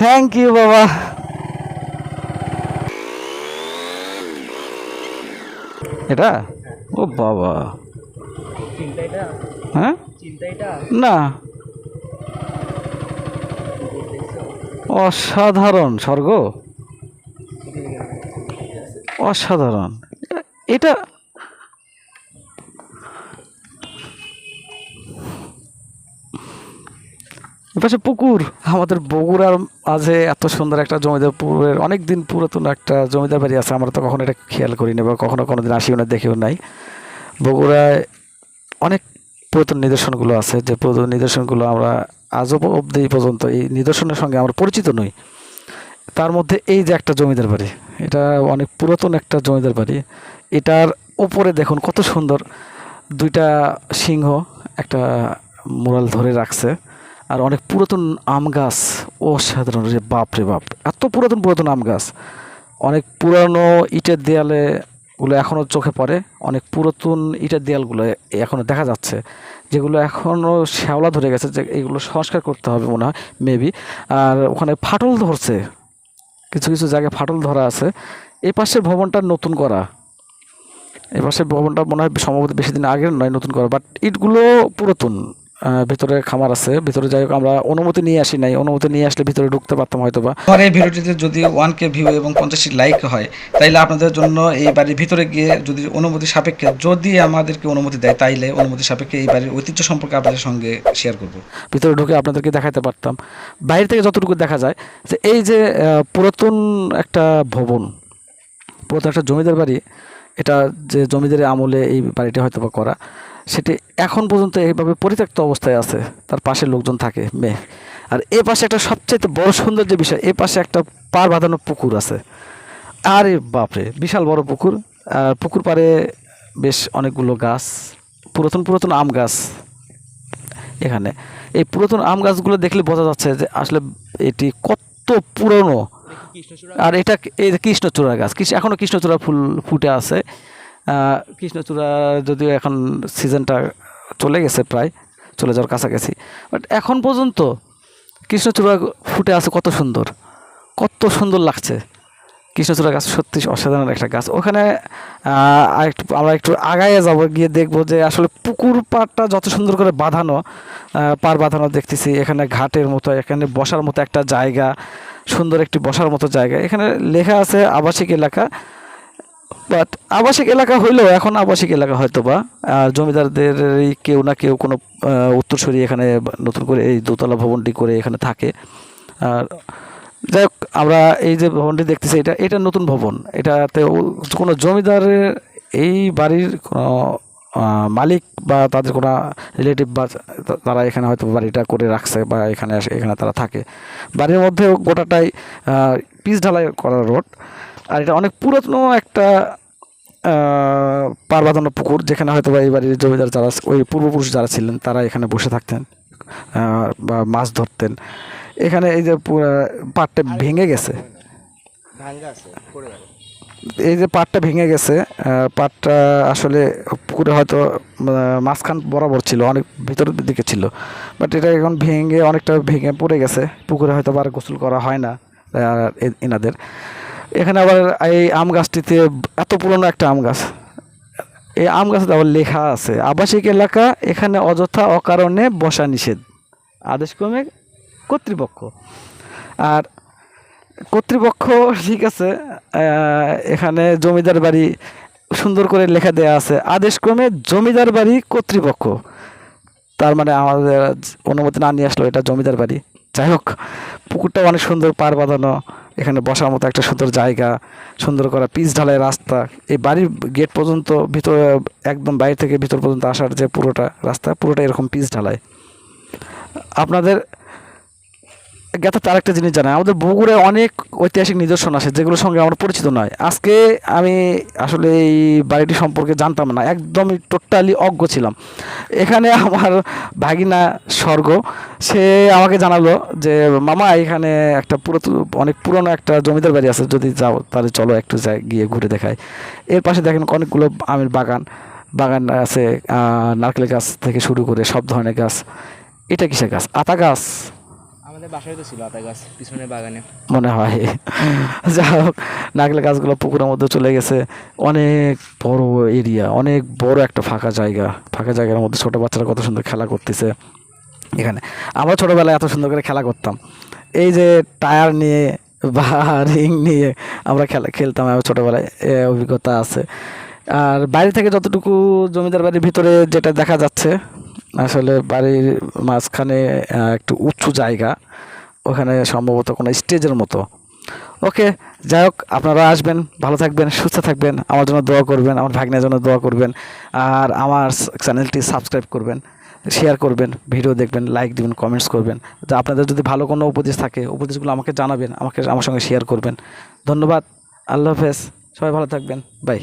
Thank you বাবা। এটা ও বাবা, হ্যাঁ না, অসাধারণ স্বর্গ, অসাধারণ। এটা এপাশে পুকুর। আমাদের বগুড়ার মাঝে এত সুন্দর একটা জমিদার পুরের অনেক দিন পুরাতন একটা জমিদার বাড়ি আছে, আমরা তো কখনো এটা খেয়াল করিনি বা কখনো কোনোদিন আসিও না, দেখেও নাই। বগুড়ায় অনেক পুরাতন নিদর্শনগুলো আছে, যে পুরাতন নিদর্শনগুলো আমরা আজও অবধি পর্যন্ত এই নিদর্শনের সঙ্গে আমরা পরিচিত নই। তার মধ্যে এই যে একটা জমিদার বাড়ি, এটা অনেক পুরাতন একটা জমিদার বাড়ি। এটার উপরে দেখুন কত সুন্দর দুইটা সিংহ একটা মুরাল ধরে রাখছে, আর অনেক পুরাতন আম গাছ। অসাধারণ রে বাপ রে বাপ, এত পুরাতন পুরাতন আম গাছ। অনেক পুরানো ইটের দেয়ালে গুলো এখনও চোখে পড়ে, অনেক পুরাতন ইটের দেয়ালগুলো এখনও দেখা যাচ্ছে, যেগুলো এখনও শ্যাওলা ধরে গেছে, যে এগুলো সংস্কার করতে হবে মনে হয় মেবি। আর ওখানে ফাটল ধরছে, কিছু কিছু জায়গায় ফাটল ধরা আছে। এই পাশের ভবনটা নতুন করা, এই পাশের ভবনটা মনে হয় সম্ভবত বেশি দিন আগের নয়, নতুন করা, বাট ইটগুলো পুরাতন। ভিতরে খামার আছে, ভিতরে যাই হোক আমরা অনুমতি নিয়ে আসি নাই, অনুমতি নিয়ে আসলে ভিতরে ঢুকতে পারতাম হয়তো বা। আমার এই ভিডিওটিতে যদি 1K ভিউ এবং 50টি লাইক হয়, তাইলে আপনাদের জন্য এই বাড়ির ভিতরে গিয়ে যদি অনুমতি সাপেক্ষে, যদি আমাদেরকে অনুমতি দেয়, তাইলে অনুমতি সাপেক্ষে এই বাড়ির ঐতিহ্য সম্পর্কে আপনাদের সঙ্গে শেয়ার করব। ভিতরে ঢুকে আপনাদেরকে দেখাতে পারতাম, বাইরে থেকে যতটুকু দেখা যায় যে এই যে পুরাতন একটা ভবন, পুরাতন একটা জমিদার বাড়ি। এটা যে জমিদারের আমলে এই বাড়িটা হয়তো বা করা, সেটি এখন পর্যন্ত এইভাবে পরিত্যক্ত অবস্থায় আছে, তার পাশে লোকজন থাকে মেয়ে। আর এ পাশে একটা সবচেয়ে বড় সুন্দর যে বিষয়, এ পাশে একটা পার বাঁধানো পুকুর আছে। আরে বাপরে, বিশাল বড় পুকুর। আর পুকুর পাড়ে বেশ অনেকগুলো গাছ, পুরাতন পুরাতন আম গাছ। এখানে এই পুরাতন আম গাছগুলো দেখলে বোঝা যাচ্ছে যে আসলে এটি কত পুরনো। আর এটা এই যে কৃষ্ণচূড়া গাছ, এখনও কৃষ্ণচূড়া ফুল ফুটে আছে। কৃষ্ণচূড়া যদিও এখন সিজনটা চলে গেছে, প্রায় চলে যাওয়ার কাছাকাছি, বাট এখন পর্যন্ত কৃষ্ণচূড়া ফুটে আছে। কত সুন্দর, কত সুন্দর লাগছে। কৃষ্ণচূড়া গাছ সত্যি অসাধারণ একটা গাছ। ওখানে আমরা একটু আগায় যাব, গিয়ে দেখবো যে আসলে পুকুর পাড়টা যত সুন্দর করে বাঁধানো, পার বাঁধানো দেখতেছি। এখানে ঘাটের মতো, এখানে বসার মতো একটা জায়গা, সুন্দর একটি বসার মতো জায়গা। এখানে লেখা আছে আবাসিক এলাকা, বাট আবাসিক এলাকা হইলেও এখন আবাসিক এলাকা হয়তো বা জমিদারদের কেউ না কেউ কোনো উত্তরসূরি এখানে নতুন করে এই দোতলা ভবনটি করে এখানে থাকে। আর যাই হোক, আমরা এই যে ভবনটি দেখতেছি, এটা নতুন ভবন। এটাতে কোনো জমিদারের এই বাড়ির কোনো মালিক বা তাদের কোনো রিলেটিভ বা তারা এখানে হয়তো বাড়িটা করে রাখছে বা এখানে তারা থাকে। বাড়ির মধ্যে গোটাটাই পিচ ঢালাই করা রোড। আর এটা অনেক পুরাতন একটা পার বাঁধানো পুকুর, যেখানে হয়তো বা এই বাড়ির জমিদার যারা, ওই পূর্বপুরুষ যারা ছিলেন, তারা এখানে বসে থাকতেন বা মাছ ধরতেন। এখানে এই যে পাড়টা ভেঙে গেছে, এই যে পাড়টা ভেঙে গেছে, পাড়টা আসলে পুকুরে হয়তো মাঝখান বরাবর ছিল, অনেক ভিতরের দিকে ছিল, বাট এটা এখন ভেঙে অনেকটা ভেঙে পড়ে গেছে। পুকুরে হয়তো আবার গোসল করা হয় না এনাদের। এখানে আবার এই আম গাছটিতে, এত পুরনো একটা আম গাছ, এই আম গাছে আবার লেখা আছে আবাসিক এলাকা, এখানে অযথা অকারণে বসা নিষেধ, আদেশক্রমে কর্তৃপক্ষ। আর কর্তৃপক্ষ ঠিক আছে, এখানে জমিদার বাড়ি সুন্দর করে লেখা দেয়া আছে, আদেশক্রমে জমিদার বাড়ি কর্তৃপক্ষ। তার মানে আমাদের অনুমতি না নিয়ে আসলো, এটা জমিদার বাড়ি। যাই হোক, পুকুরটা অনেক সুন্দর, পার বাঁধানো, এখানে বসার মতো একটা সুন্দর জায়গা, সুন্দর করা পিচ ঢালাই রাস্তা। এই বাড়ির গেট পর্যন্ত, ভিতরে একদম বাইরে থেকে ভিতর পর্যন্ত আসার যে পুরোটা রাস্তা, পুরোটা এরকম পিচ ঢালাই। আপনাদের জ্ঞাত তার একটা জিনিস জানাই, আমাদের বগুড়ায় অনেক ঐতিহাসিক নিদর্শন আছে যেগুলোর সঙ্গে আমরা পরিচিত নয়। আজকে আমি আসলে এই বাড়িটি সম্পর্কে জানতাম না, একদমই টোটালি অজ্ঞ ছিলাম। এখানে আমার ভাগিনা স্বর্গ, সে আমাকে জানালো যে মামা এখানে একটা অনেক পুরনো একটা জমিদার বাড়ি আছে, যদি যাও তাহলে চলো একটু যাই, গিয়ে ঘুরে দেখাই। এর পাশে দেখেন অনেকগুলো আমের বাগান বাগান আছে, নারকেল গাছ থেকে শুরু করে সব ধরনের গাছ। এটা কিসের গাছ? আতা গাছ। আমাদের বাসায় তো ছিল আতা গাছ পিছনের বাগানে। মনে হয়। যাই হোক, নারকেল গাছগুলো পুকুরের মধ্যে চলে গেছে। অনেক বড় এরিয়া, অনেক বড় একটা ফাঁকা জায়গা। ফাঁকা জায়গার মধ্যে ছোট বাচ্চারা কত সুন্দর খেলা করতেছে এখানে। আমরা ছোটবেলায় এত সুন্দর করে খেলা করতাম, এই যে টায়ার নিয়ে বা রিং নিয়ে আমরা খেলতাম আমার ছোটবেলায়, অভিজ্ঞতা আছে। আর বাইরে থেকে যতটুকু জমিদার বাড়ির ভিতরে যেটা দেখা যাচ্ছে, আসলে বাড়ির মাঝখানে একটু উঁচু জায়গা, ওখানে সম্ভবত কোনো স্টেজের মতো। ওকে, যাই হোক, আপনারা আসবেন, ভালো থাকবেন, সুস্থ থাকবেন, আমার জন্য দোয়া করবেন, আমার ভাগ্নের জন্য দোয়া করবেন। আর আমার চ্যানেলটি সাবস্ক্রাইব করবেন, শেয়ার করবেন, ভিডিও দেখবেন, লাইক দিবেন, কমেন্টস করবেন। তো আপনাদের যদি ভালো কোনো উপদেশ থাকে, উপদেশগুলো আমাকে জানাবেন, আমার সঙ্গে শেয়ার করবেন। ধন্যবাদ, আল্লাহ হাফেজ, সবাই ভালো থাকবেন, বাই।